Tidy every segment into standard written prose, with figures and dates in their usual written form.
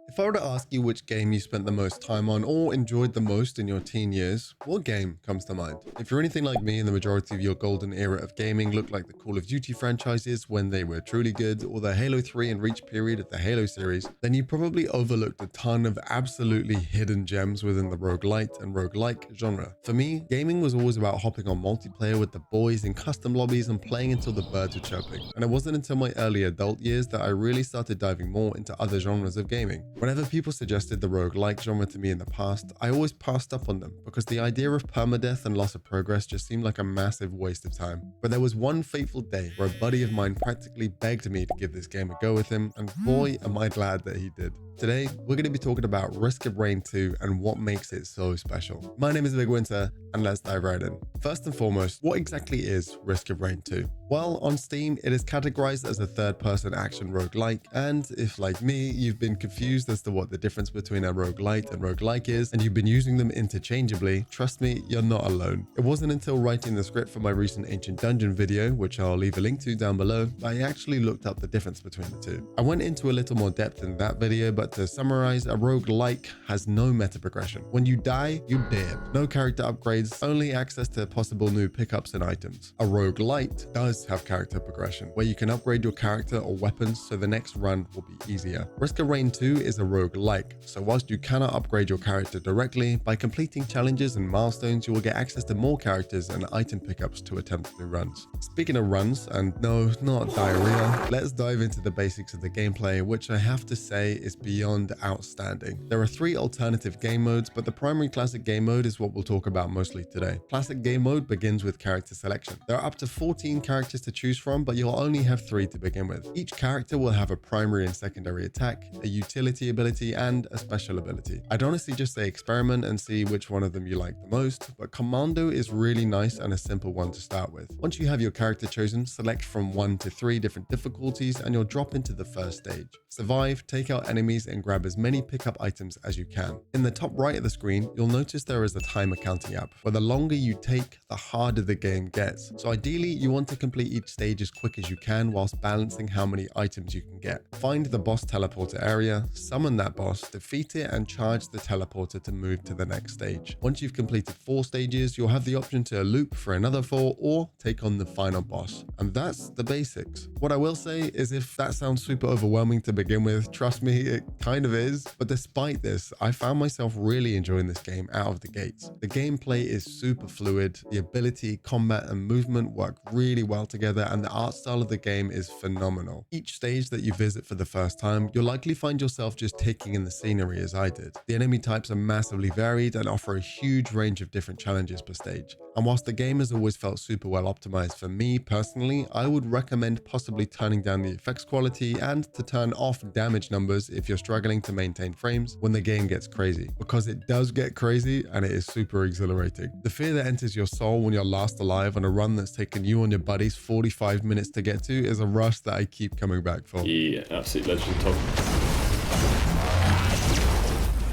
If I were to ask you which game you spent the most time on or enjoyed the most in your teen years, what game comes to mind? If you're anything like me, and the majority of your golden era of gaming looked like the Call of Duty franchises when they were truly good, or the Halo 3 and Reach period of the Halo series, then you probably overlooked a ton of absolutely hidden gems within the roguelite and roguelike genre. For me, gaming was always about hopping on multiplayer with the boys in custom lobbies and playing until the birds were chirping. And it wasn't until my early adult years that I really started diving more into other genres of gaming. Whenever people suggested the roguelike genre to me in the past, I always passed up on them because the idea of permadeath and loss of progress just seemed like a massive waste of time. But there was one fateful day where a buddy of mine practically begged me to give this game a go with him, and boy am I glad that he did. Today, we're going to be talking about Risk of Rain 2 and what makes it so special. My name is BigWynter, and let's dive right in. First and foremost, what exactly is Risk of Rain 2? Well, on Steam, it is categorized as a third-person action roguelike, and if, like me, you've been confused as to what the difference between a roguelite and roguelike is, and you've been using them interchangeably, trust me, you're not alone. It wasn't until writing the script for my recent Ancient Dungeon video, which I'll leave a link to down below, that I actually looked up the difference between the two. I went into a little more depth in that video, but to summarize, a roguelike has no meta progression. When you die, you're dead. No character upgrades, only access to possible new pickups and items. A roguelite does have character progression, where you can upgrade your character or weapons so the next run will be easier. Risk of Rain 2 is a roguelike, so whilst you cannot upgrade your character directly, by completing challenges and milestones, you will get access to more characters and item pickups to attempt new runs. Speaking of runs, and no, not diarrhea, let's dive into the basics of the gameplay, which I have to say is beyond outstanding. There are 3 alternative game modes, but the primary classic game mode is what we'll talk about mostly today. Classic game mode begins with character selection. There are up to 14 characters to choose from, but you'll only have 3 to begin with. Each character will have a primary and secondary attack, a utility ability, and a special ability. I'd honestly just say experiment and see which one of them you like the most, but Commando is really nice and a simple one to start with. Once you have your character chosen, select from 1 to 3 different difficulties and you'll drop into the first stage. Survive, take out enemies, and grab as many pickup items as you can. In the top right of the screen, you'll notice there is a timer counting app, where the longer you take, the harder the game gets. So ideally, you want to complete each stage as quick as you can whilst balancing how many items you can get. Find the boss teleporter area, summon that boss, defeat it, and charge the teleporter to move to the next stage. Once you've completed 4 stages, you'll have the option to loop for another 4 or take on the final boss. And that's the basics. What I will say is, if that sounds super overwhelming to begin with, trust me, it kind of is. But despite this, I found myself really enjoying this game out of the gates. The gameplay is super fluid, the ability, combat, and movement work really well together, and the art style of the game is phenomenal. Each stage that you visit for the first time, you'll likely find yourself just taking in the scenery as I did. The enemy types are massively varied and offer a huge range of different challenges per stage. And whilst the game has always felt super well optimized for me personally, I would recommend possibly turning down the effects quality and to turn off damage numbers if you're struggling to maintain frames when the game gets crazy, because it does get crazy and it is super exhilarating. The fear that enters your soul when you're last alive on a run that's taken you and your buddies 45 minutes to get to is a rush that I keep coming back for. Yeah, absolute legend, Tom.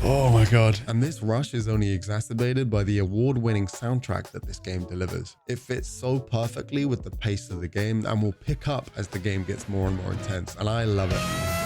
Oh my god. And this rush is only exacerbated by the award-winning soundtrack that this game delivers. It fits so perfectly with the pace of the game and will pick up as the game gets more and more intense, and I love it.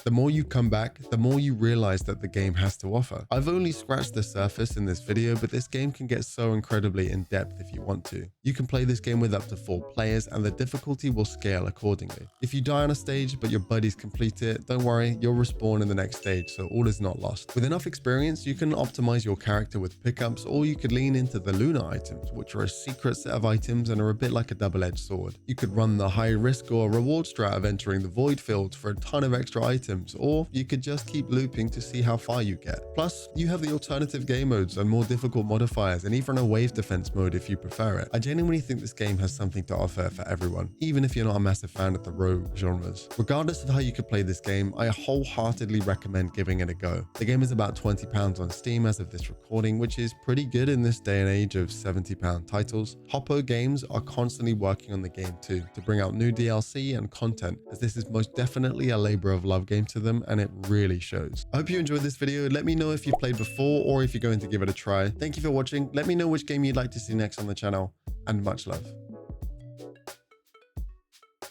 The more you come back, the more you realize that the game has to offer. I've only scratched the surface in this video, but this game can get so incredibly in depth if you want to. You can play this game with up to 4 players and the difficulty will scale accordingly. If you die on a stage but your buddies complete it, don't worry, you'll respawn in the next stage, so all is not lost. With enough experience, you can optimize your character with pickups, or you could lean into the Lunar items, which are a secret set of items and are a bit like a double-edged sword. You could run the high risk or reward strat of entering the void fields for a ton of extra items, or you could just keep looping to see how far you get. Plus, you have the alternative game modes and more difficult modifiers, and even a wave defense mode if you prefer it. I genuinely think this game has something to offer for everyone, even if you're not a massive fan of the rogue genres. Regardless of how you could play this game, I wholeheartedly recommend giving it a go. The game is about £20 on Steam as of this recording, which is pretty good in this day and age of £70 titles. Hoppo Games are constantly working on the game too, to bring out new DLC and content, as this is most definitely a labor of love game to them, and it really shows. I hope you enjoyed this video. Let me know if you've played before or if you're going to give it a try. Thank you for watching. Let me know which game you'd like to see next on the channel, and much love.